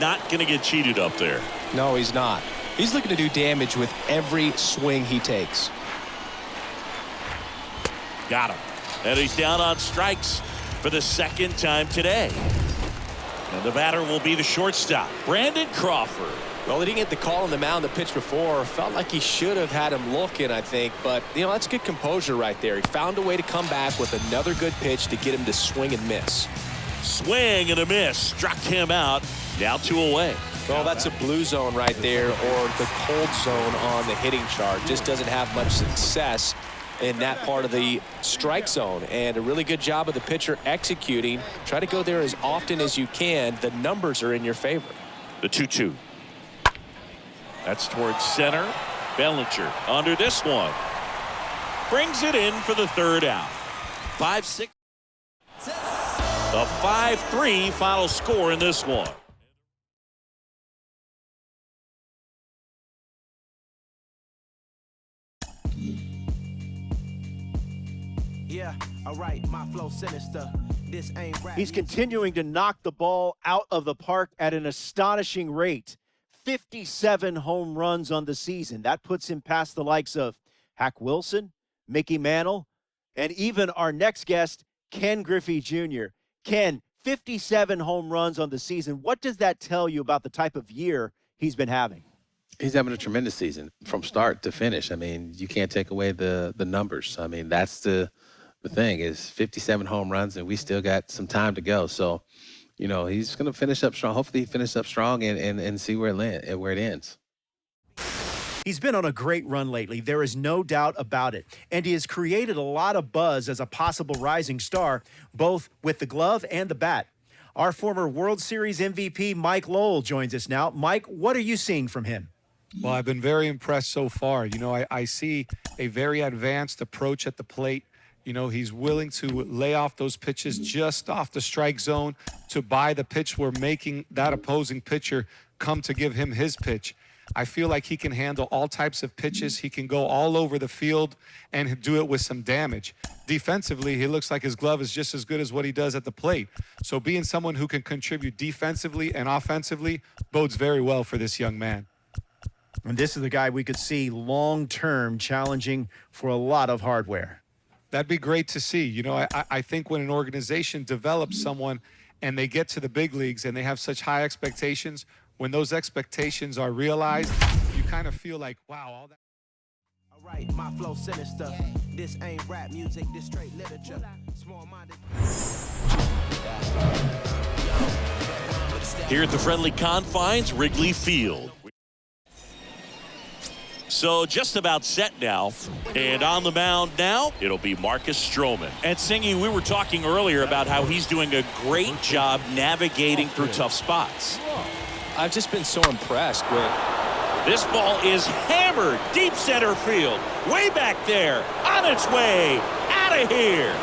Not going to get cheated up there. No, he's not. He's looking to do damage with every swing he takes. Got him. And he's down on strikes for the second time today. And the batter will be the shortstop, Brandon Crawford. Well, he didn't get the call on the mound the pitch before. Felt like he should have had him looking, I think. But, that's good composure right there. He found a way to come back with another good pitch to get him to swing and miss. Swing and a miss. Struck him out. Now 2 away. Well, that's a blue zone right there, or the cold zone on the hitting chart. Just doesn't have much success in that part of the strike zone. And a really good job of the pitcher executing. Try to go there as often as you can. The numbers are in your favor. The 2-2. That's towards center. Bellinger under this one. Brings it in for the third out. 5-6. The 5-3 final score in this one. Yeah, all right, my flow sinister. This ain't rap. He's continuing to knock the ball out of the park at an astonishing rate. 57 home runs on the season. That puts him past the likes of Hack Wilson, Mickey Mantle, and even our next guest, Ken Griffey Jr. Ken, 57 home runs on the season. What does that tell you about the type of year he's been having? He's having a tremendous season from start to finish. I mean, you can't take away the numbers. I mean, that's the thing is 57 home runs, and we still got some time to go. So, he's going to finish up strong. Hopefully he finishes up strong and see where it ends. He's been on a great run lately. There is no doubt about it. And he has created a lot of buzz as a possible rising star, both with the glove and the bat. Our former World Series MVP, Mike Lowell, joins us now. Mike, what are you seeing from him? Well, I've been very impressed so far. I see a very advanced approach at the plate. He's willing to lay off those pitches just off the strike zone to buy the pitch where making that opposing pitcher come to give him his pitch. I feel like he can handle all types of pitches. He can go all over the field and do it with some damage. Defensively, he looks like his glove is just as good as what he does at the plate. So being someone who can contribute defensively and offensively bodes very well for this young man. And this is the guy we could see long-term challenging for a lot of hardware. That'd be great to see. I think when an organization develops someone and they get to the big leagues and they have such high expectations, when those expectations are realized, you kind of feel like, wow, all that. All right, my flow sinister. This ain't rap music, this straight literature. Small-minded. Here at the friendly confines, Wrigley Field. So just about set now, and on the mound now, it'll be Marcus Stroman. And Singy, we were talking earlier about how he's doing a great job navigating through tough spots. I've just been so impressed with. This ball is hammered deep center field, way back there, on its way, out of here.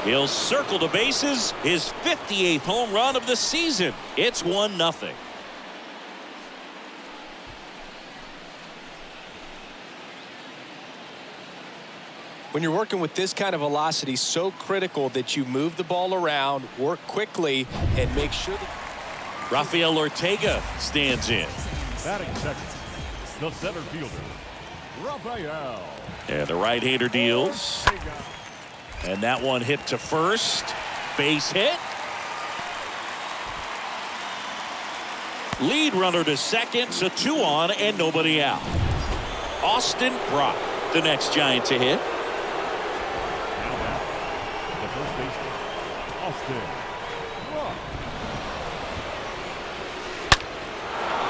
He'll circle the bases, his 58th home run of the season. It's 1-0. When you're working with this kind of velocity, so critical that you move the ball around, work quickly, and make sure that. Rafael Ortega stands in. Batting second, the center fielder, Rafael. And the right-hander deals. And that one hit to first. Base hit. Lead runner to second, so 2 on and nobody out. Austin Brock, the next Giant to hit. Now back, the first baseman, Austin Brock.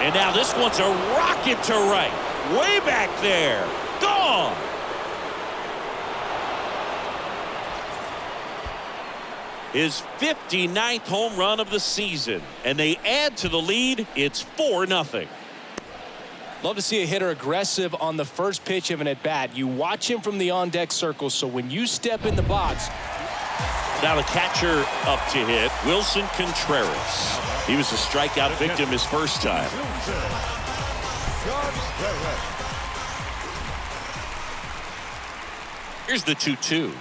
And now this one's a rocket to right. Way back there. Gone. His 59th home run of the season. And they add to the lead. It's 4-0. Love to see a hitter aggressive on the first pitch of an at-bat. You watch him from the on-deck circle, so when you step in the box. Now the catcher up to hit, Wilson Contreras. He was a strikeout victim his first time. Here's the 2-2.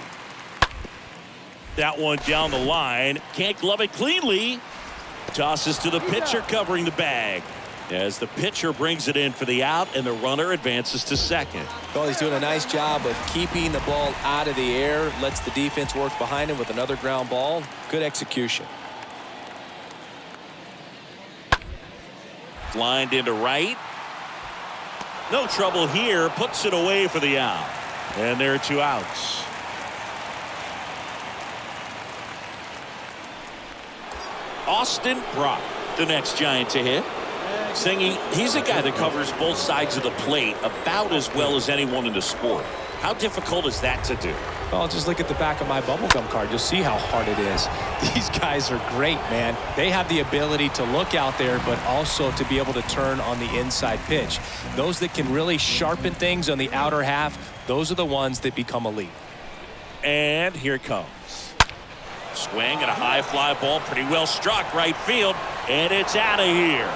That one down the line. Can't glove it cleanly. Tosses to the pitcher covering the bag as the pitcher brings it in for the out, and the runner advances to second. Well, he's doing a nice job of keeping the ball out of the air, lets the defense work behind him with another ground ball. Good execution. Lined into right. No trouble here. Puts it away for the out. And there are 2 outs. Austin Brock, the next Giant to hit. Singing, he's a guy that covers both sides of the plate about as well as anyone in the sport. How difficult is that to do? Well, just look at the back of my bubblegum card. You'll see how hard it is. These guys are great, man. They have the ability to look out there, but also to be able to turn on the inside pitch. Those that can really sharpen things on the outer half, those are the ones that become elite. And here it comes. Swing and a high fly ball, pretty well struck right field, and it's out of here.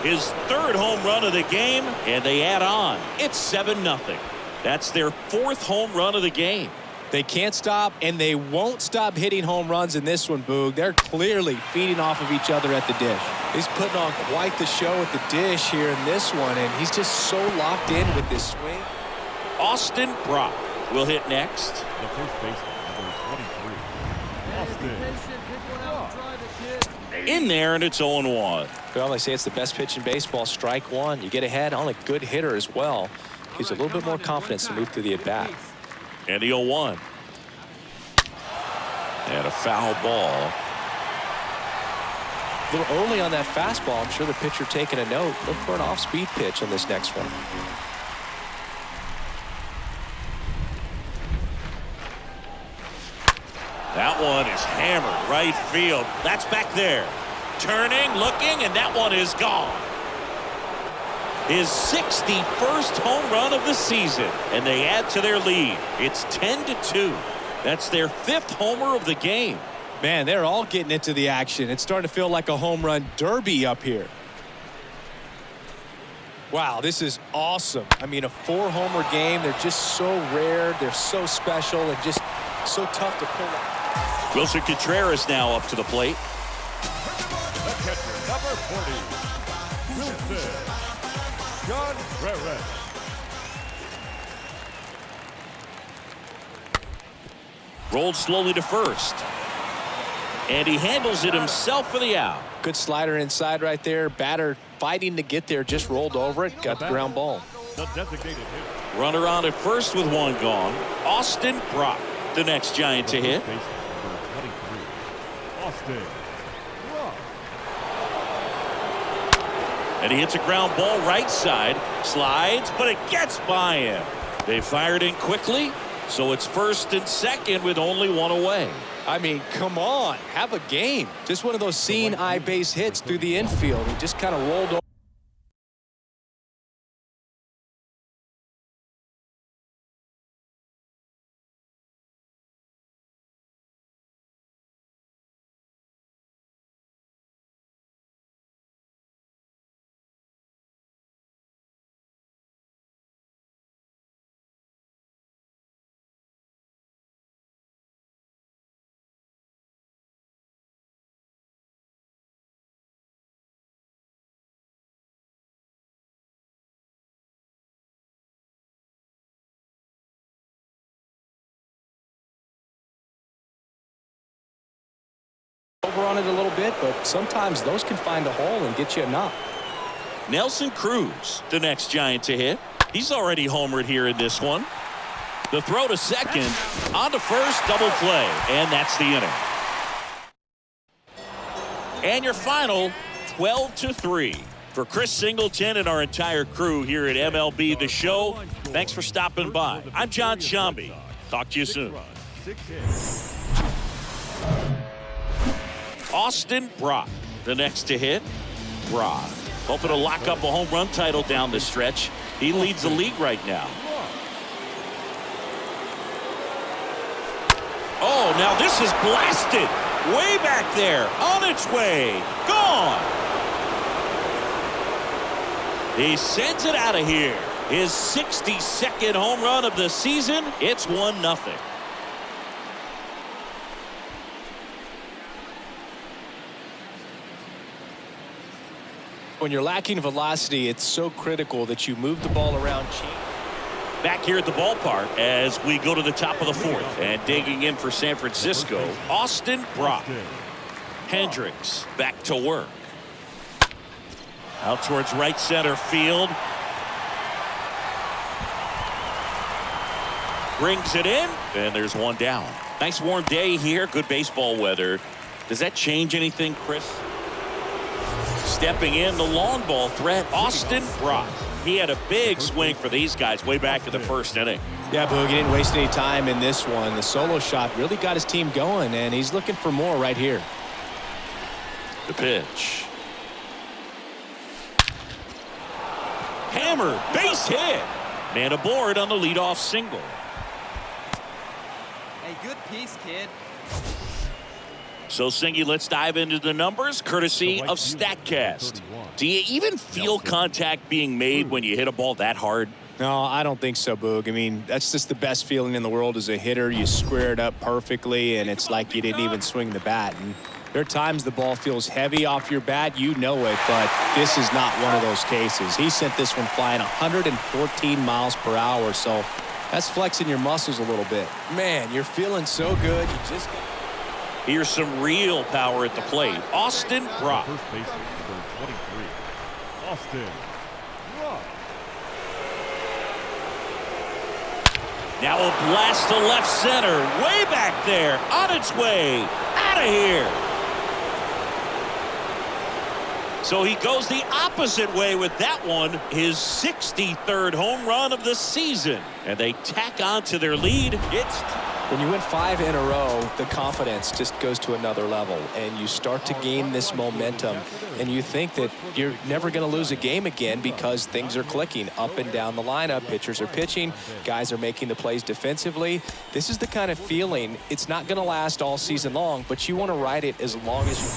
His 3rd home run of the game, and they add on. It's 7-0. That's their 4th home run of the game. They can't stop, and they won't stop hitting home runs in this one, Boog. They're clearly feeding off of each other at the dish. He's putting on quite the show at the dish here in this one, and he's just so locked in with this swing. Austin Brock will hit next. The first baseman, number 23, Austin. In there, and it's 0-1. Well, they say it's the best pitch in baseball. Strike one. You get ahead on a good hitter as well. Gives a little bit more confidence to move through the at-bat. And the 0-1. And a foul ball. A little early on that fastball. I'm sure the pitcher taking a note. Look for an off-speed pitch on this next one. That one is hammered right field. That's back there. Turning, looking, and that one is gone. His 61st home run of the season, and they add to their lead. It's 10-2. That's their 5th homer of the game. Man, they're all getting into the action. It's starting to feel like a home run derby up here. Wow, this is awesome. I mean, a 4-homer game. They're just so rare. They're so special and just so tough to pull off. Wilson Contreras now up to the plate. The catcher, number 40, Wilson Contreras. Rolled slowly to first. And he handles it himself for the out. Good slider inside right there. Batter fighting to get there, just rolled over it, got the ground ball. The designated hitter. Runner on at first with 1 gone. Austin Brock, the next Giant to hit. Number 23, Austin Brock. And he hits a ground ball right side. Slides, but it gets by him. They fired in quickly, so it's 1st and 2nd with only 1 away. I mean, come on, have a game. Just one of those seeing eye base hits through the infield. He just kind of rolled over. Over on it a little bit, but sometimes those can find a hole and get you a knock. Nelson Cruz, the next Giant to hit. He's already homered here in this one. The throw to second, on to first, double play, and that's the inning. And your final, 12-3. For Chris Singleton and our entire crew here at MLB The Show, thanks for stopping by. I'm John Shambi. Talk to you soon. Austin Brock, the next to hit. Brock, hoping to lock up a home run title down the stretch. He leads the league right now. Oh, now this is blasted. Way back there, on its way, gone. He sends it out of here. His 62nd home run of the season. It's 1-0. When you're lacking velocity, it's so critical that you move the ball around. Back here at the ballpark as we go to the top of the fourth. And digging in for San Francisco, Austin Brock. Hendricks back to work. Out towards right center field. Brings it in, and there's one down. Nice warm day here. Good baseball weather. Does that change anything, Chris? Stepping in, the long ball threat, Austin Brock. He had a big swing for these guys way back in the first inning. Yeah, Boog, he didn't waste any time in this one. The solo shot really got his team going, and he's looking for more right here. The pitch. Hammer, base hit. Man aboard on the leadoff single. Hey, good piece, kid. So, Singy, let's dive into the numbers, courtesy of StatCast. Do you even feel contact being made when you hit a ball that hard? No, I don't think so, Boog. I mean, that's just the best feeling in the world as a hitter. You square it up perfectly, and it's like you didn't even swing the bat. And there are times the ball feels heavy off your bat. You know it, but this is not one of those cases. He sent this one flying 114 miles per hour, so that's flexing your muscles a little bit. Man, you're feeling so good. You just... Here's some real power at the plate. Austin Brock. First baseman, number 23, Austin Brock. Now a blast to left center. Way back there. On its way. Out of here. So he goes the opposite way with that one. His 63rd home run of the season. And they tack on to their lead. It's... When you win 5 in a row, the confidence just goes to another level, and you start to gain this momentum, and you think that you're never going to lose a game again because things are clicking up and down the lineup. Pitchers are pitching, guys are making the plays defensively. This is the kind of feeling, it's not going to last all season long, but you want to ride it as long as you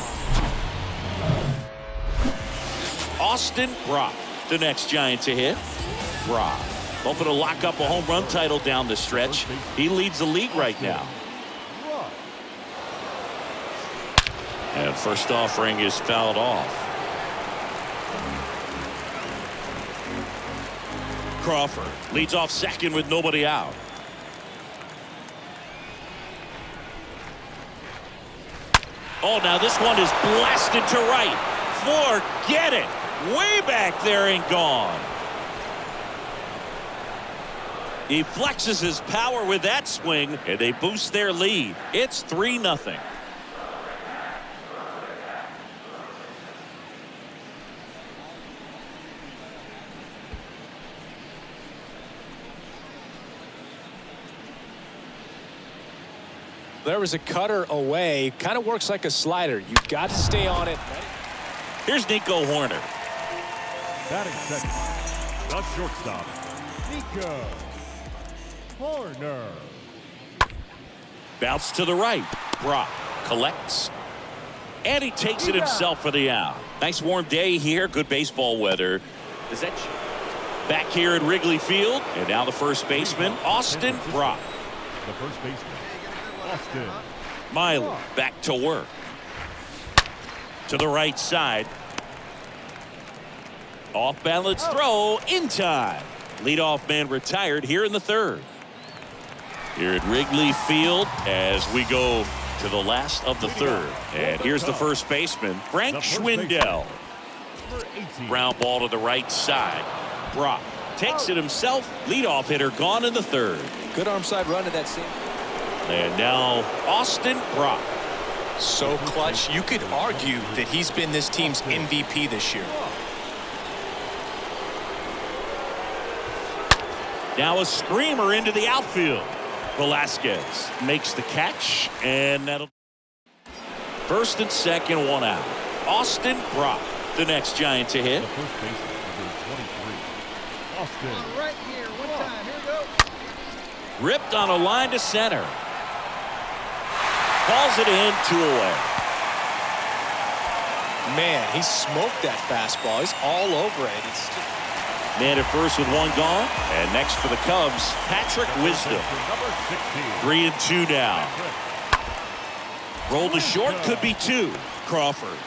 can. Austin Brock, the next Giant to hit. Brock. Hoping to lock up a home run title down the stretch. He leads the league right now. And first offering is fouled off. Crawford leads off second with nobody out. Oh, now this one is blasted to right. Forget it. Way back there and gone. He flexes his power with that swing, and they boost their lead. It's 3-0. There was a cutter away. Kind of works like a slider. You've got to stay on it. Here's Nico Horner. Batting second, the shortstop, Nico Horner. Bounce to the right. Brock collects. And he takes it himself for the out. Nice warm day here. Good baseball weather. Is that back here at Wrigley Field? And now the first baseman, Austin Brock. The first baseman, Austin Miley back to work. To the right side. Off balance throw in time. Leadoff man retired here in the third. Here at Wrigley Field as we go to the last of the third. And here's the first baseman, Frank Schwindel. Ground ball to the right side. Brock takes it himself. Leadoff hitter gone in the third. Good arm side run to that scene. And now Austin Brock. So clutch. You could argue that he's been this team's MVP this year. Now a screamer into the outfield. Velasquez makes the catch, and that'll first and second, one out. Austin Brock, the next Giant to hit. The first baseman, number 23, Austin. Right here, one time. Here we go. Ripped on a line to center. Calls it in, 2 away. Man, he smoked that fastball. He's all over it. It's just... Man at first with one gone. And next for the Cubs, Patrick Wisdom. 3-2 now. Roll to short, could be 2. Crawford.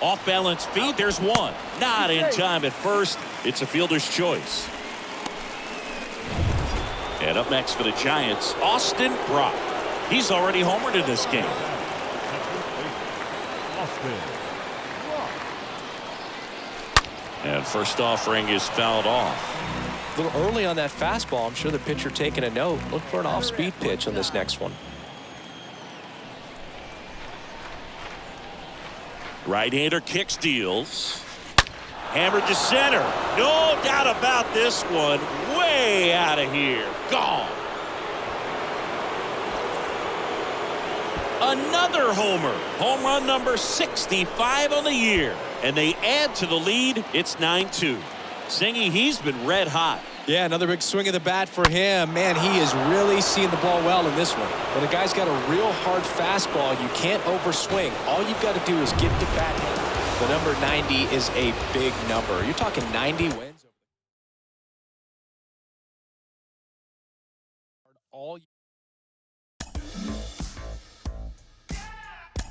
Off-balance feed. There's one. Not in time at first. It's a fielder's choice. And up next for the Giants, Austin Brock. He's already homered in this game. And first offering is fouled off. A little early on that fastball. I'm sure the pitcher taking a note. Look for an off-speed pitch on this next one. Right-hander kicks, deals. Hammered to center. No doubt about this one. Way out of here. Gone. Another homer. Home run number 65 on the year. And they add to the lead. It's 9-2. Singy, he's been red hot. Yeah, another big swing of the bat for him. Man, he is really seeing the ball well in this one. When a guy's got a real hard fastball, you can't overswing. All you've got to do is get the bat hit. The number 90 is a big number. You're talking 90 wins.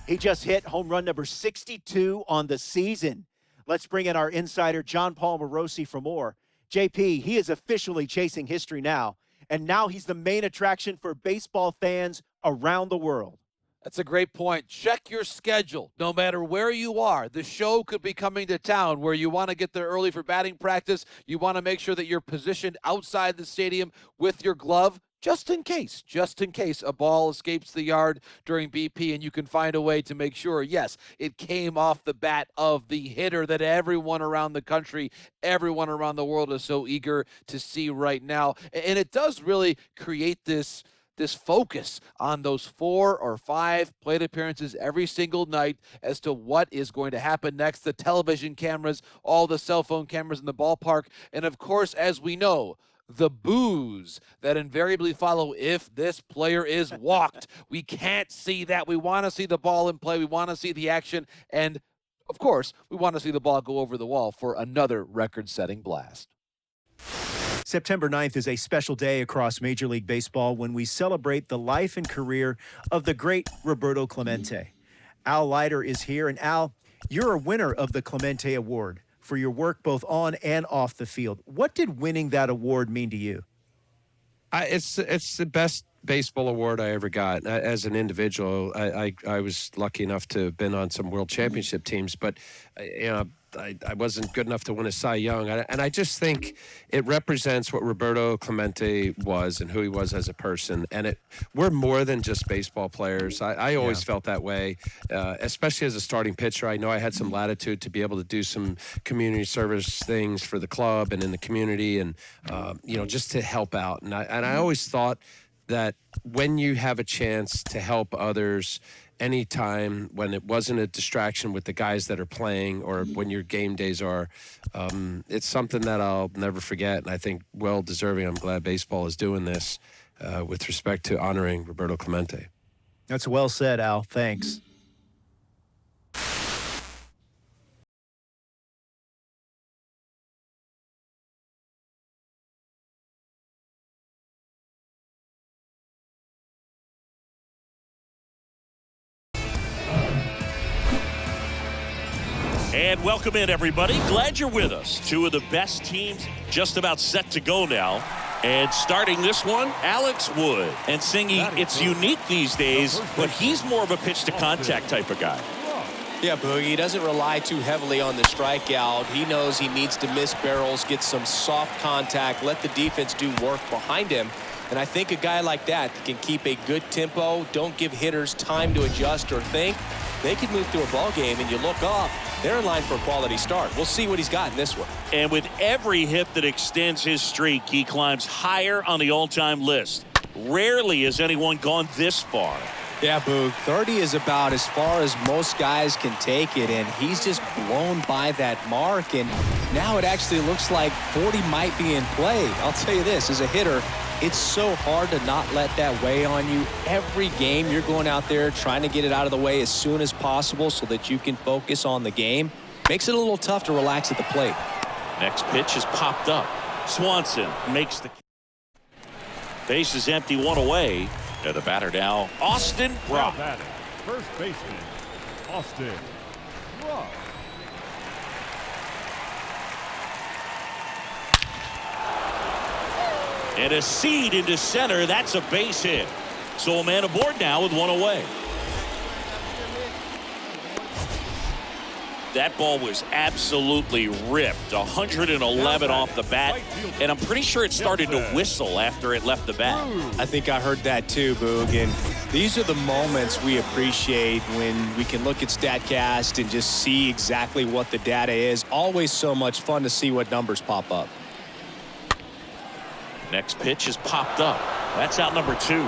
He just hit home run number 62 on the season. Let's bring in our insider, John Paul Morosi, for more. JP, he is officially chasing history now, and now he's the main attraction for baseball fans around the world. That's a great point. Check your schedule. No matter where you are, the show could be coming to town where you want to get there early for batting practice. You want to make sure that you're positioned outside the stadium with your glove, just in case a ball escapes the yard during BP, and you can find a way to make sure, yes, it came off the bat of the hitter that everyone around the country, everyone around the world is so eager to see right now. And it does really create this focus on those 4 or 5 plate appearances every single night as to what is going to happen next. The television cameras, all the cell phone cameras in the ballpark, and of course, as we know, the boos that invariably follow if this player is walked. We can't see that. We want to see the ball in play. We want to see the action. And, of course, we want to see the ball go over the wall for another record-setting blast. September 9th is a special day across Major League Baseball when we celebrate the life and career of the great Roberto Clemente. Al Leiter is here. And, Al, you're a winner of the Clemente Award for your work both on and off the field. What did winning that award mean to you? It's the best baseball award I ever got. As an individual, I was lucky enough to have been on some world championship teams, but I wasn't good enough to win a Cy Young. And I just think it represents what Roberto Clemente was and who he was as a person. And we're more than just baseball players. I always felt that way, especially as a starting pitcher. I know I had some latitude to be able to do some community service things for the club and in the community and, just to help out. And I always thought that when you have a chance to help others anytime, when it wasn't a distraction with the guys that are playing or when your game days are, it's something that I'll never forget. And I think well deserving. I'm glad baseball is doing this with respect to honoring Roberto Clemente. That's well said, Al. Thanks. And welcome in, everybody. Glad you're with us. 2 of the best teams just about set to go now. And starting this one, Alex Wood. And Singy, it's unique these days, but he's more of a pitch-to-contact type of guy. Yeah, Boogie, he doesn't rely too heavily on the strikeout. He knows he needs to miss barrels, get some soft contact, let the defense do work behind him. And I think a guy like that can keep a good tempo, don't give hitters time to adjust or think. They can move through a ball game, and you look up, they're in line for a quality start. We'll see what he's got in this one. And with every hit that extends his streak, he climbs higher on the all-time list. Rarely has anyone gone this far. Yeah, Boog, 30 is about as far as most guys can take it, and he's just blown by that mark, and now it actually looks like 40 might be in play. I'll tell you this, as a hitter, it's so hard to not let that weigh on you. Every game, you're going out there trying to get it out of the way as soon as possible so that you can focus on the game. Makes it a little tough to relax at the plate. Next pitch is popped up. Swanson makes the base is empty, 1 away. And the batter now, Austin Brock. First baseman, Austin Brock. And a seed into center. That's a base hit. So a man aboard now with one away. That ball was absolutely ripped. 111 off the bat. And I'm pretty sure it started to whistle after it left the bat. I think I heard that too, Boog. And these are the moments we appreciate when we can look at StatCast and just see exactly what the data is. Always so much fun to see what numbers pop up. Next pitch is popped up. That's out number 2.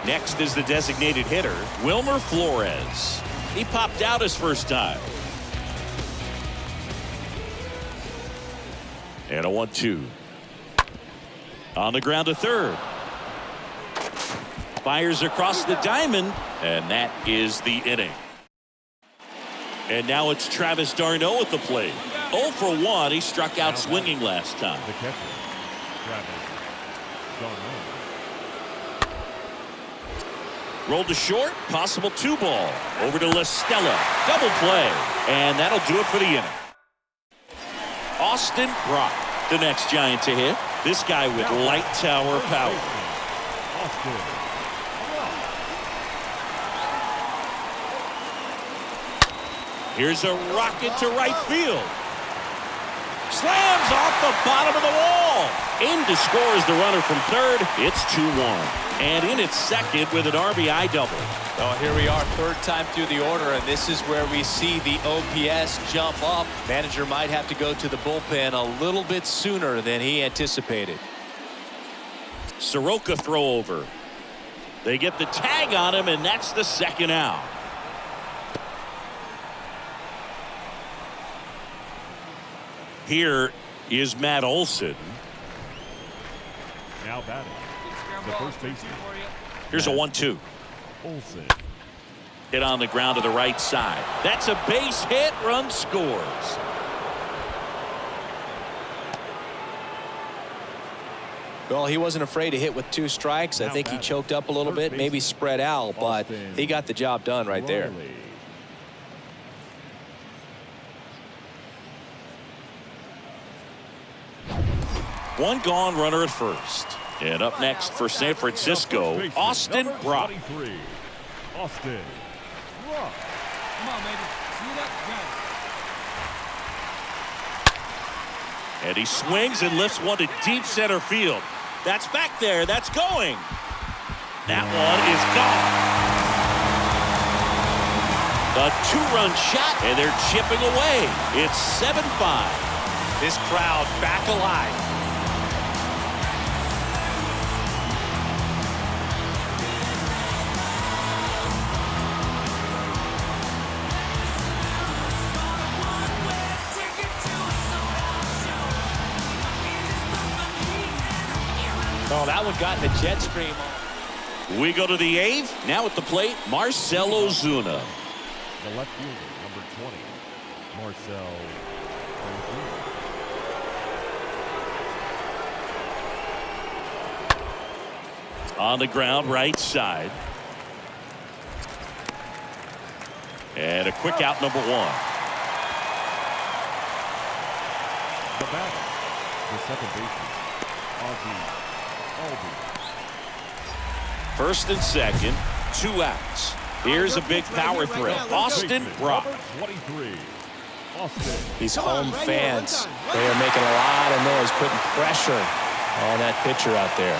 Next is the designated hitter, Wilmer Flores. He popped out his first time. And a 1-2. On the ground to third. Fires across the diamond, and that is the inning. And now it's Travis d'Arnaud at the plate. 0 for 1. He struck out swinging last time. The catcher, Travis d'Arnaud. Rolled to short, possible 2-ball. Over to La Stella. Double play. And that'll do it for the inning. Austin Brock, the next Giant to hit. This guy with light tower power. Austin Brock. Here's a rocket to right field. Slams off the bottom of the wall. In to score is the runner from third. It's 2-1. And in its second with an RBI double. Oh, here we are, third time through the order, and this is where we see the OPS jump up. Manager might have to go to the bullpen a little bit sooner than he anticipated. Soroka throw over. They get the tag on him, and that's the second out. Here is Matt Olson. Now batting, the first baseman. Here's a 1-2. Olson. Hit on the ground to the right side. That's a base hit. Run scores. Well, he wasn't afraid to hit with 2 strikes. I think he choked up a little bit, maybe spread out, but he got the job done right there. One gone, runner at first. And up next for San Francisco, Austin Brock. Austin Brock. Come on, baby. See that? Got it. And he swings and lifts one to deep center field. That's back there. That's going. That one is gone. A 2-run shot, and they're chipping away. It's 7-5. This crowd back alive. Oh, that one got in the jet stream. We go to the 8th. Now at the plate, Marcell Ozuna. The left fielder, number 20, Marcell Ozuna. On the ground, right side. And a quick out, number 1. The batter, the second baseman, First and second, 2 outs. Here's a big power threat. Austin Brock. 23. Austin. These home fans, they are making a lot of noise, putting pressure on that pitcher out there.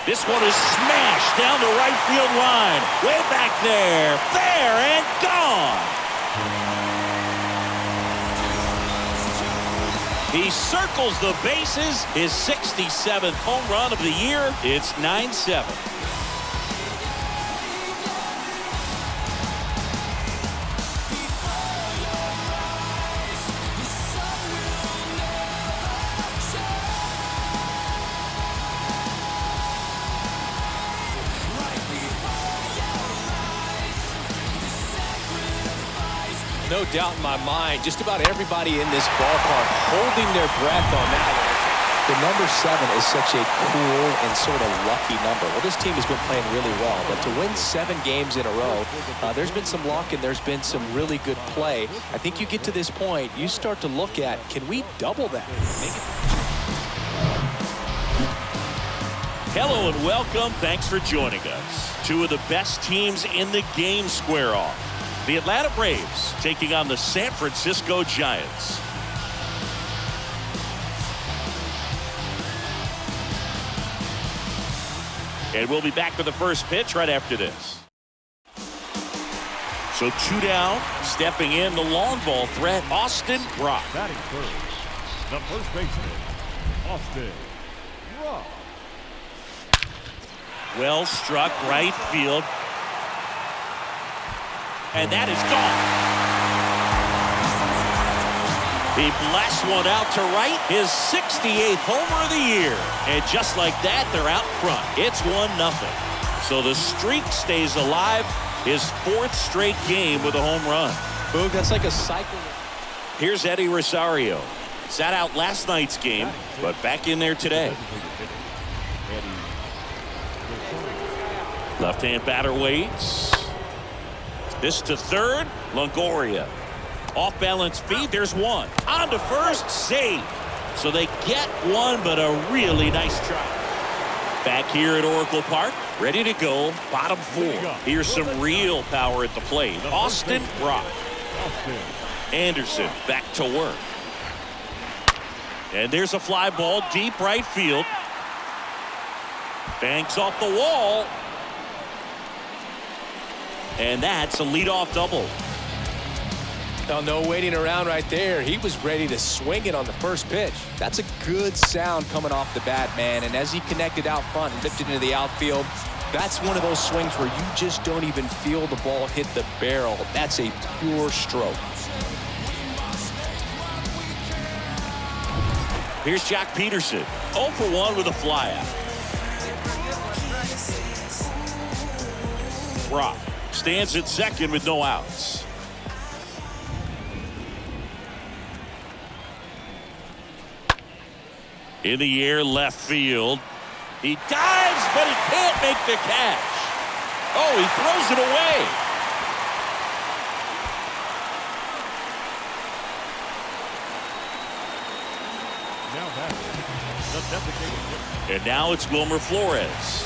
This one is smashed down the right field line. Way back there. Fair and gone. He circles the bases. His 67th home run of the year. It's 9-7. No doubt in my mind, just about everybody in this ballpark holding their breath on that one. the number 7 is such a cool and sort of lucky number. Well, this team has been playing really well, but to win 7 games in a row, there's been some luck and there's been some really good play. I think you get to this point, you start to look at, can we double that? Hello and welcome. Thanks for joining us. 2 of the best teams in the game square off. The Atlanta Braves taking on the San Francisco Giants. And we'll be back with the first pitch right after this. So 2 down, stepping in the long ball threat, Austin Brock. Batting first, the first baseman, Austin Brock. Well struck right field. And that is gone. He blasts one out to right, his 68th homer of the year. And just like that, they're out front. It's 1-0. So the streak stays alive, his 4th straight game with a home run. Boog, that's like a cycle. Here's Eddie Rosario. Sat out last night's game, but back in there today. Left-hand batter waits. This to third, Longoria. Off-balance feed, there's one. On to first, save. So they get one, but a really nice try. Back here at Oracle Park, ready to go, bottom 4. Here's some real power at the plate. Austin Brock. Anderson back to work. And there's a fly ball deep right field. Banks off the wall. And that's a leadoff double. Now, no waiting around right there. He was ready to swing it on the first pitch. That's a good sound coming off the bat, man. And as he connected out front and lifted into the outfield, that's one of those swings where you just don't even feel the ball hit the barrel. That's a pure stroke. Here's Jack Peterson. 0 for 1 with a flyout. Brock stands at second with no outs. In the air, left field. He dives, but he can't make the catch. Oh, he throws it away. Now back, the designated hitter. And now it's Wilmer Flores.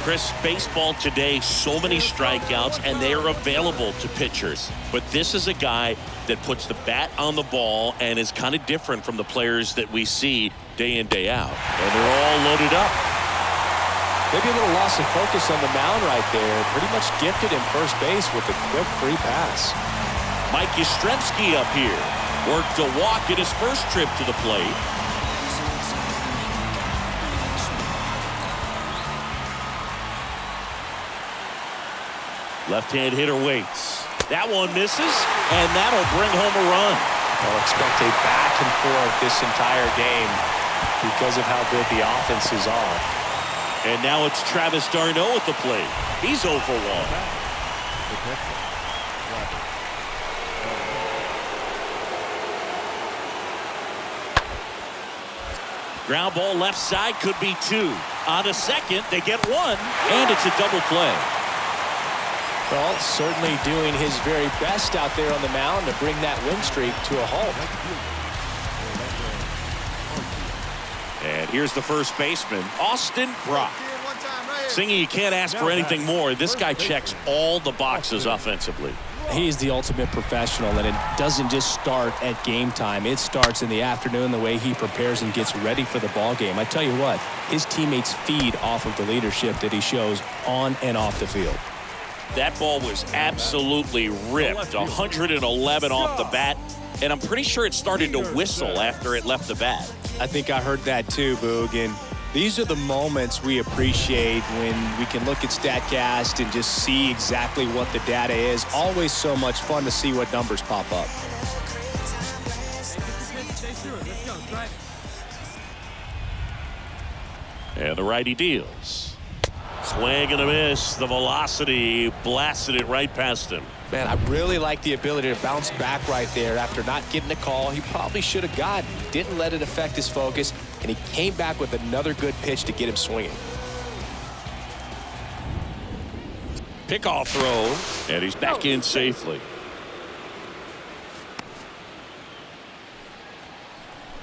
Chris, baseball today, so many strikeouts, and they are available to pitchers. But this is a guy that puts the bat on the ball and is kind of different from the players that we see day in, day out. And they're all loaded up. Maybe a little loss of focus on the mound right there. Pretty much gifted him first base with a quick free pass. Mike Yastrzemski up here. Worked a walk at his first trip to the plate. Left-hand hitter waits. That one misses, and that'll bring home a run. I'll expect a back and forth this entire game because of how good the offenses are. And now it's Travis d'Arnaud at the plate. He's 0 for 1. Ground ball left side, could be 2. On a second, they get 1, and it's a double play. Well, certainly doing his very best out there on the mound to bring that win streak to a halt. And here's the first baseman, Austin Brock. Singing, you can't ask for anything more. This guy checks all the boxes offensively. He's the ultimate professional, and it doesn't just start at game time. It starts in the afternoon, the way he prepares and gets ready for the ball game. I tell you what, his teammates feed off of the leadership that he shows on and off the field. That ball was absolutely ripped. 111 off the bat, and I'm pretty sure it started to whistle after it left the bat. I think I heard that too, Boog. And these are the moments we appreciate when we can look at StatCast and just see exactly what the data is. Always so much fun to see what numbers pop up. And the righty deals. Swing and a miss. The velocity blasted it right past him. Man, I really like the ability to bounce back right there after not getting a call he probably should have gotten. Didn't let it affect his focus. and he came back with another good pitch to get him swinging. Pickoff throw, and he's back in safely.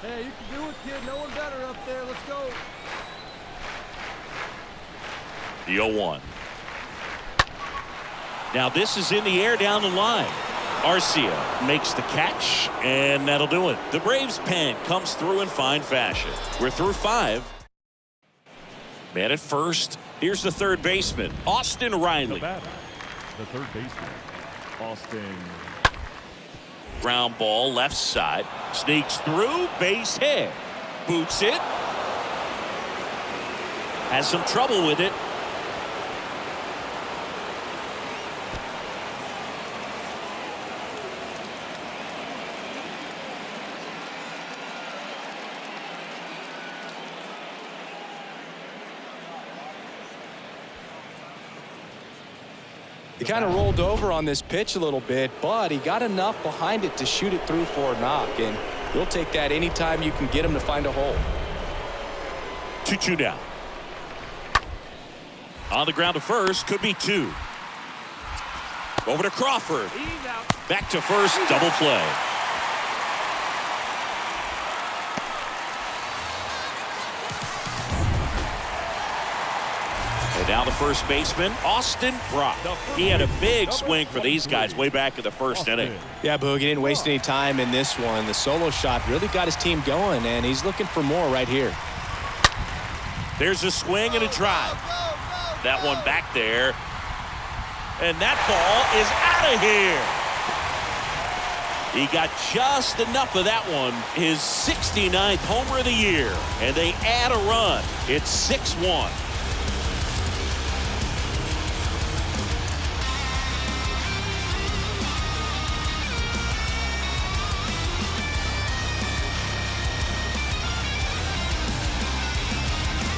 Hey, you can do it, kid. No one better up there. Let's go. The 0-1. Now this is in the air down the line. Arcia makes the catch, and that'll do it. The Braves pen comes through in fine fashion. We're through 5. Man at first. Here's the third baseman, Austin Riley. The third baseman, Austin. Ground ball left side. Sneaks through, base hit. Boots it. Has some trouble with it. He kind of rolled over on this pitch a little bit, but he got enough behind it to shoot it through for a knock, and you'll take that anytime you can get him to find a hole. 2-2 down. On the ground to first, could be 2. Over to Crawford. Back to first, double play. And now the first baseman, Austin Brock. He had a big swing for these guys way back in the first inning. Yeah, Boog, he didn't waste any time in this one. The solo shot really got his team going, and he's looking for more right here. There's a swing and a drive. That one back there. And that ball is out of here. He got just enough of that one. His 69th homer of the year. And they add a run. It's 6-1.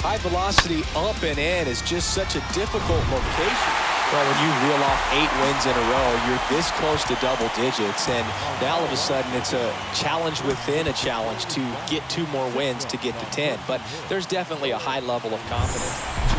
High velocity up and in is just such a difficult location. Well, when you reel off 8 wins in a row, you're this close to double digits, and now all of a sudden it's a challenge within a challenge to get 2 more wins to get to 10. But there's definitely a high level of confidence.